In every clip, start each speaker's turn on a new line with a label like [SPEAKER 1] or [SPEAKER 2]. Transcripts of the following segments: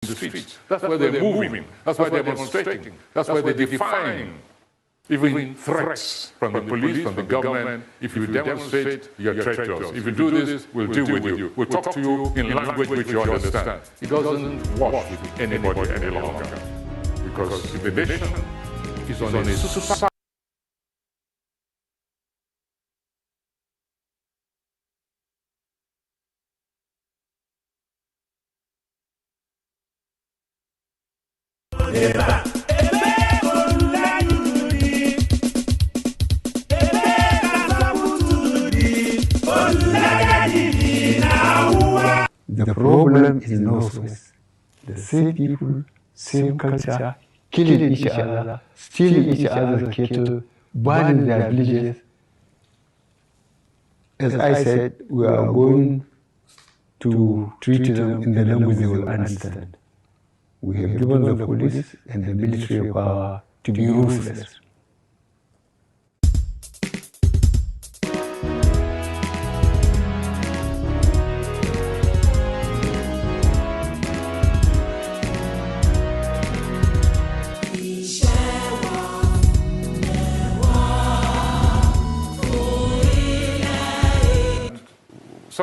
[SPEAKER 1] the streets. That's why they're moving. That's why they're demonstrating. That's why they're defying even threats from the police, from the government. If you demonstrate, you're traitors. If you do this, we'll deal with you. We'll talk to you in language which you understand. It doesn't wash with anybody any longer. Because if the nation is on a society,
[SPEAKER 2] the problem is northwest. The same people, same culture, killing each other, stealing each other's cattle, burning their villages. As I said, we are going to treat them in the language they will understand. We have given the police and the military power to be ruthless.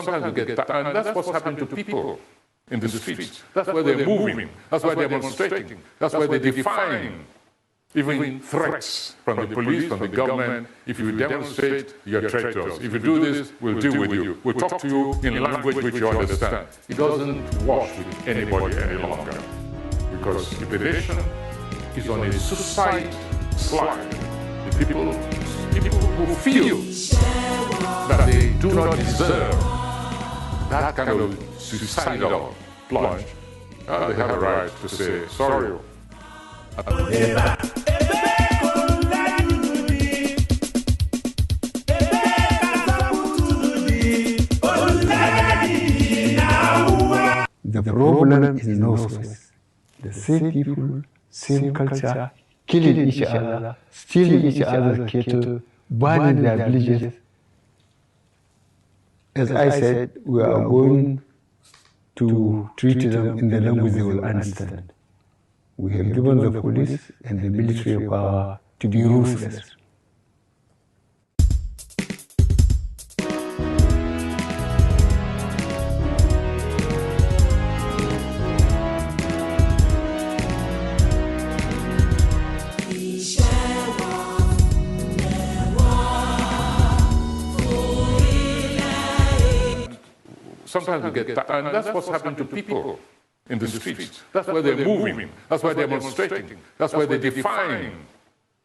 [SPEAKER 1] sometimes we get that, and that's what's happening to people in the streets. That's why they're moving. That's why they're demonstrating. That's why they're defying even threats from the police, from the government. If you demonstrate, you're traitors. If you do this, we'll deal with you. We'll talk to you in language which you understand. It doesn't wash with anybody any longer. Because if the nation is on a suicide slide, the people who feel that they do not deserve that kind of suicidal plunge, they have a right to say sorry.
[SPEAKER 2] The problem is northwest. The same people, same culture, killing each other, stealing each other's cattle, burning their villages. As I said, we are going to treat them in the language they will understand. We have given the police and the military power to be ruthless.
[SPEAKER 1] Sometimes we get that, and that's what's happening to people in the streets. That's why they're moving. That's why they're demonstrating. That's why they're defying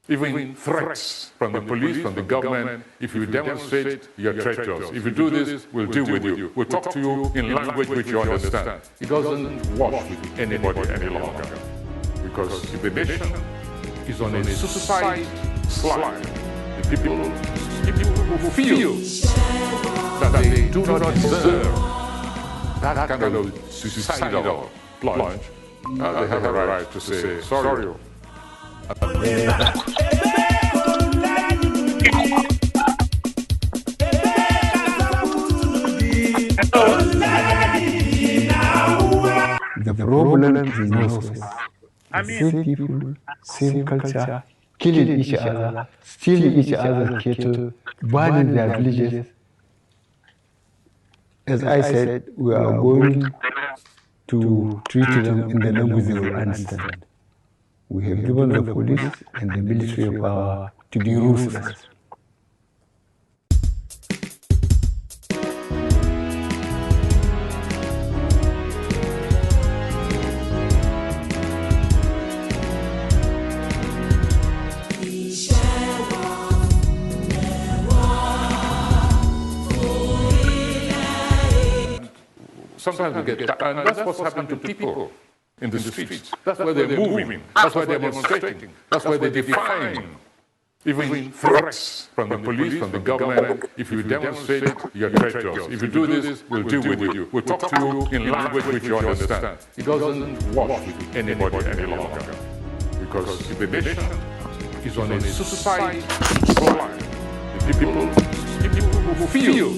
[SPEAKER 1] even threats from the police, from the government. If you demonstrate, you're traitors. If you do this, we'll deal with you. We'll talk to you in language which you understand. It doesn't wash with anybody any longer. Because if the nation is on a suicide slide, the people who feel that they do not deserve that kind of suicidal plunge, they have a right to say sorry.
[SPEAKER 2] The problem is northwest. The same people, same culture, killing each other, stealing each other's cattle, burning their villages. As I said, we are going to treat them in the language they will understand. We have given the police and the military power to be ruthless.
[SPEAKER 1] Sometimes we get that, and that's what's happening to people in the streets. That's why they're moving. That's why they're demonstrating. That's why they're defying even threats from the police, from the government. If you demonstrate, you're traitors. If you do this, we'll deal with you. We'll talk to you in language which you understand. It doesn't wash with anybody any longer. Because if the nation is on a suicide slide, the people who feel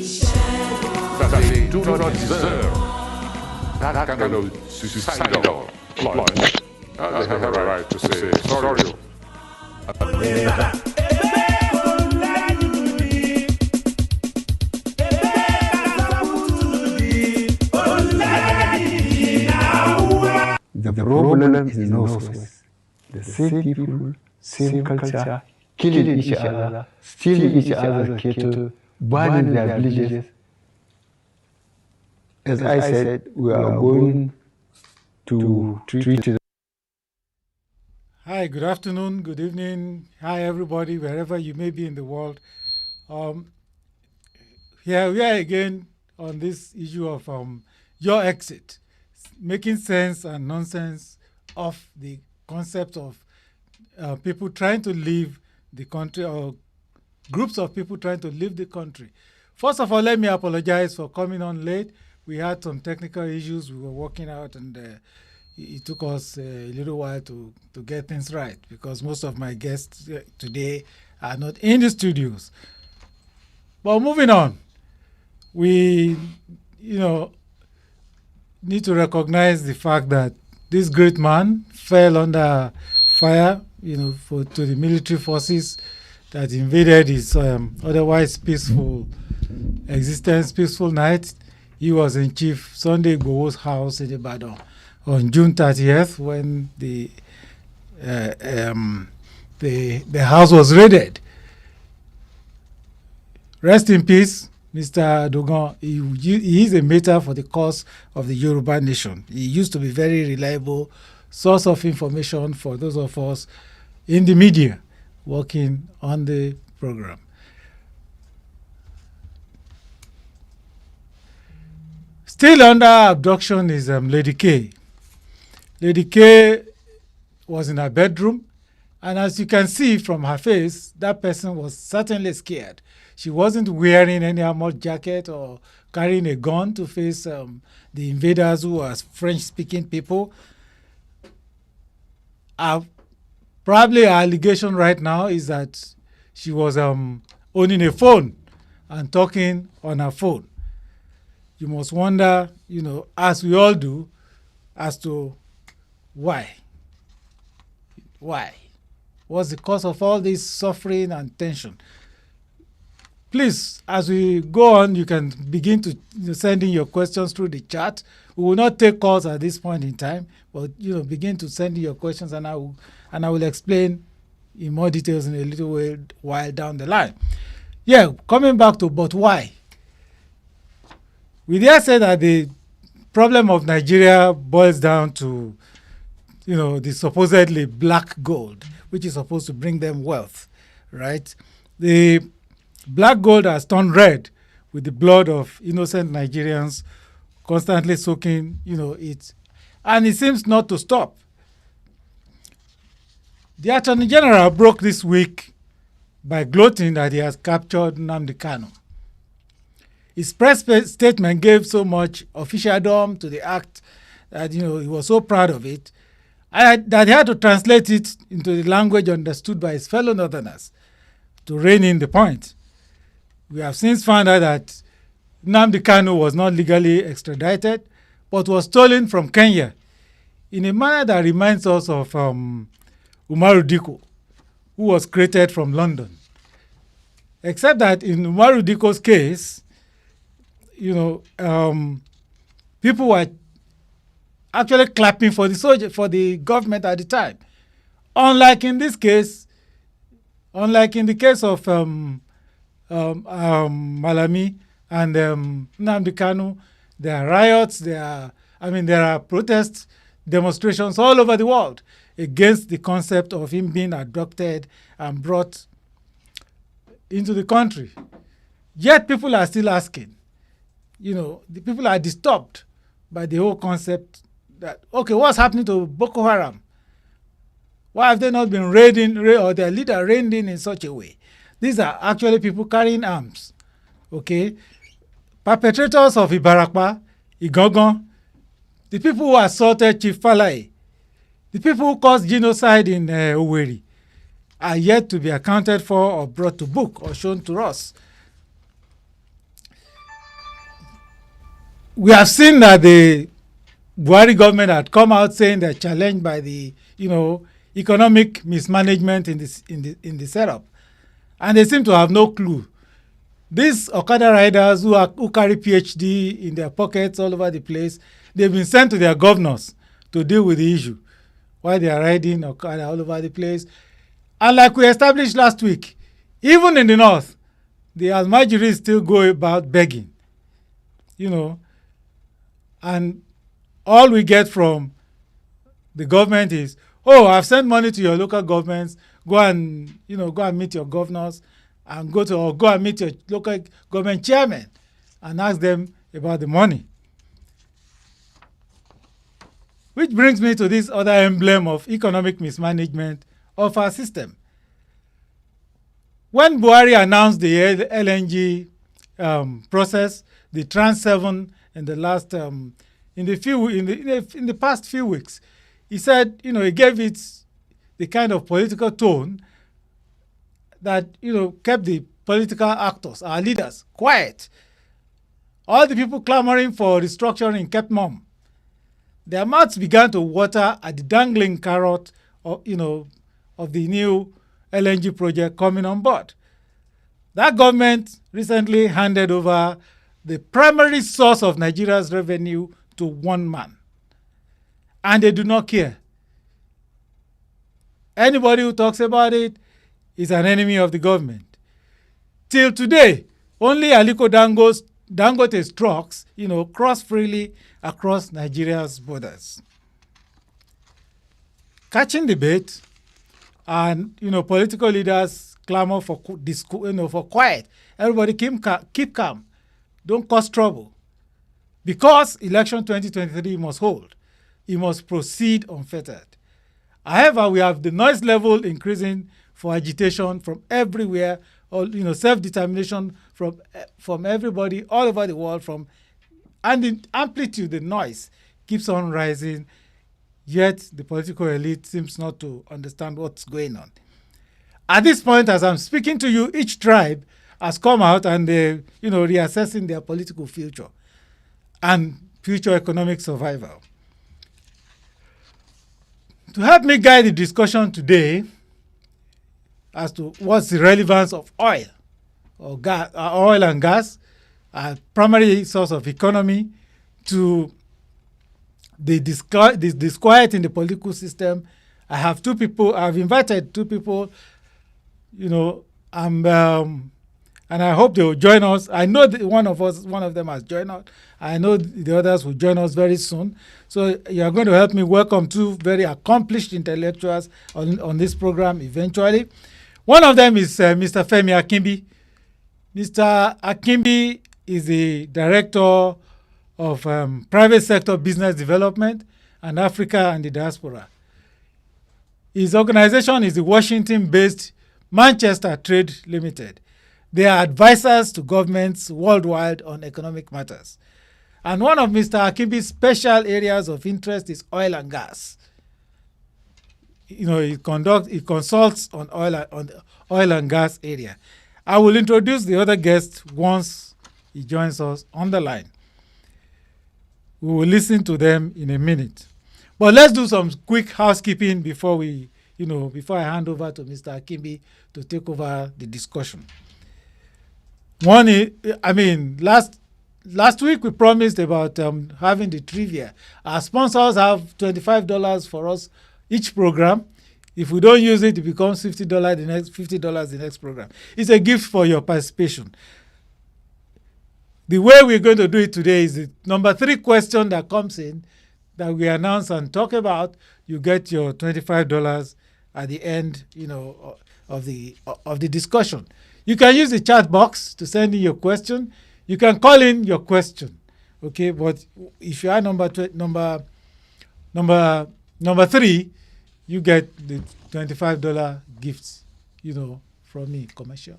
[SPEAKER 1] that they do not deserve that kind of suicidal blind, they have a right to say sorry.
[SPEAKER 2] The problem is northwest. The same people, same culture, killing each other, stealing each other's cattle, burning their villages. As I said, we are going to treat it.
[SPEAKER 3] Hi, good afternoon, good evening. Hi, everybody, wherever you may be in the world. Here we are again on this issue of Yorexit, making sense and nonsense of the concept of people trying to leave the country, or groups of people trying to leave the country. First of all, let me apologize for coming on late. We had some technical issues we were working out, and it took us a little while to get things right, because most of my guests today are not in the studios. But moving on, we need to recognize the fact that this great man fell under fire to the military forces that invaded his otherwise peaceful existence, peaceful night. He was in Chief Sunday Igboho's house in Ibadan on June 30th when the house was raided. Rest in peace, Mr. Dogon. He is a matter for the cause of the Yoruba nation. He used to be a very reliable source of information for those of us in the media working on the program. Still under abduction is Lady K. Lady K was in her bedroom, and as you can see from her face, that person was certainly scared. She wasn't wearing any armored jacket or carrying a gun to face the invaders, who were French-speaking people. Probably her allegation right now is that she was owning a phone and talking on her phone. You must wonder, as we all do, as to why. Why? What's the cause of all this suffering and tension? Please, as we go on, you can begin to send in your questions through the chat. We will not take calls at this point in time, but begin to send in your questions, and I will explain in more details in a little while down the line. Yeah, coming back to but why? We dare say that the problem of Nigeria boils down to the supposedly black gold, which is supposed to bring them wealth, right? The black gold has turned red with the blood of innocent Nigerians constantly soaking, it. And it seems not to stop. The Attorney General broke this week by gloating that he has captured Nnamdi Kanu. His press statement gave so much officialdom to the act that he was so proud of it, and that he had to translate it into the language understood by his fellow Northerners to rein in the point. We have since found out that Nnamdi Kanu was not legally extradited, but was stolen from Kenya in a manner that reminds us of Umaru Diko, who was created from London. Except that in Umaru Diko's case, people were actually clapping for the government at the time. Unlike in the case of Malami and Nnamdi Kanu, there are riots, there are protests, demonstrations all over the world against the concept of him being abducted and brought into the country. Yet people are still asking, the people are disturbed by the whole concept that, okay, what's happening to Boko Haram? Why have they not been raiding, or their leader reined in such a way? These are actually people carrying arms, okay? Perpetrators of Ibarakwa, Igangan, the people who assaulted Chief Falai, the people who caused genocide in Owerri are yet to be accounted for or brought to book or shown to us. We have seen that the Buhari government had come out saying they're challenged by the, economic mismanagement in the setup, and they seem to have no clue. These Okada riders who carry PhD in their pockets all over the place, they've been sent to their governors to deal with the issue while they are riding Okada all over the place. And like we established last week, even in the north, the Almajiris still go about begging, and all we get from the government is, oh, I've sent money to your local governments, go and meet your governors, and go and meet your local government chairman and ask them about the money. Which brings me to this other emblem of economic mismanagement of our system. When Buhari announced the LNG process, the Trans 7 in the last in the past few weeks, he said, he gave it the kind of political tone that kept the political actors, our leaders, quiet. All the people clamoring for restructuring kept mum. Their mouths began to water at the dangling carrot of the new LNG project coming on board. That government recently handed over the primary source of Nigeria's revenue to one man, and they do not care. Anybody who talks about it is an enemy of the government. Till today, only Aliko Dangote's trucks, cross freely across Nigeria's borders. Catching the bait, and political leaders clamor for quiet. Everybody keep calm. Don't cause trouble. Because election 2023 must hold, it must proceed unfettered. However, we have the noise level increasing for agitation from everywhere, or self-determination from everybody all over the world, and the amplitude, the noise keeps on rising. Yet the political elite seems not to understand what's going on. At this point, as I'm speaking to you, each tribe has come out and they're reassessing their political future and future economic survival. To help me guide the discussion today as to what's the relevance of oil or gas, oil and gas, a primary source of economy, to the disquiet in the political system, I've invited two people, and I hope they will join us. I know that one of them has joined us. I know the others will join us very soon. So you are going to help me welcome two very accomplished intellectuals on this program eventually. One of them is Mr. Femi Akimbi. Mr. Akimbi is the director of private sector business development and Africa and the diaspora. His organization is the Washington-based Manchester Trade Limited. They are advisors to governments worldwide on economic matters. And one of Mr. Akimbi's special areas of interest is oil and gas. He consults on oil and gas area. I will introduce the other guests once he joins us on the line. We will listen to them in a minute. But let's do some quick housekeeping before I hand over to Mr. Akimbi to take over the discussion. One is, last week we promised about having the trivia. Our sponsors have $25 for us each program. If we don't use it, it becomes $50 the next program. It's a gift for your participation. The way we're going to do it today is the number 3 question that comes in that we announce and talk about. You get your $25 at the end, of the discussion. You can use the chat box to send in your question. You can call in your question, okay? But if you are number 3, you get the $25 gifts, from me, commercial.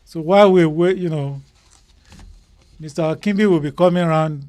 [SPEAKER 3] So while we wait, Mr. Akimbi will be coming around